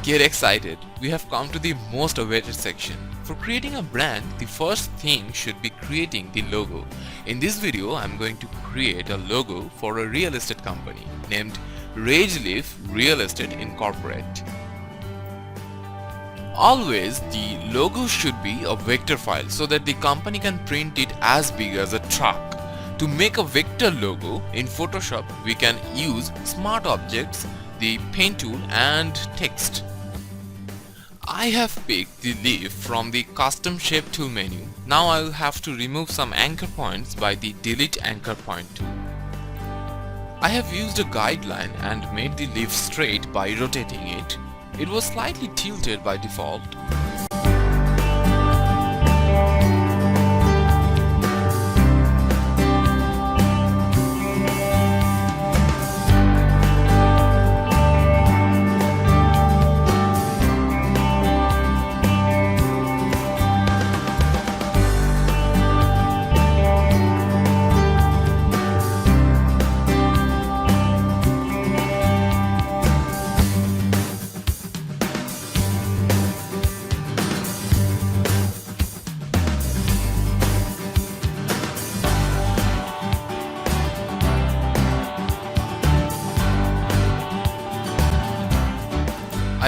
Get excited, we have come to the most awaited section. For creating a brand, the first thing should be creating the logo. In this video, I'm going to create a logo for a real estate company named RageLeaf Real Estate Incorporate. Always, the logo should be a vector file so that the company can print it as big as a truck. To make a vector logo in Photoshop, we can use Smart Objects, the pen tool and text. I have picked the leaf from the custom shape tool menu. Now I will have to remove some anchor points by the delete anchor point tool. I have used a guideline and made the leaf straight by rotating it. It was slightly tilted by default.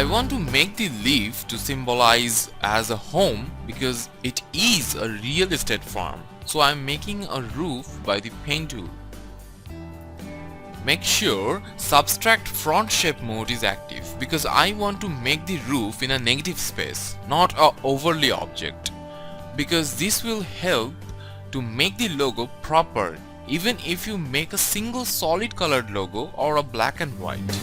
I want to make the leaf to symbolize as a home because it is a real estate farm. So I am making a roof by the pen tool. Make sure subtract front shape mode is active because I want to make the roof in a negative space, not a overlay object, because this will help to make the logo proper even if you make a single solid colored logo or a black and white.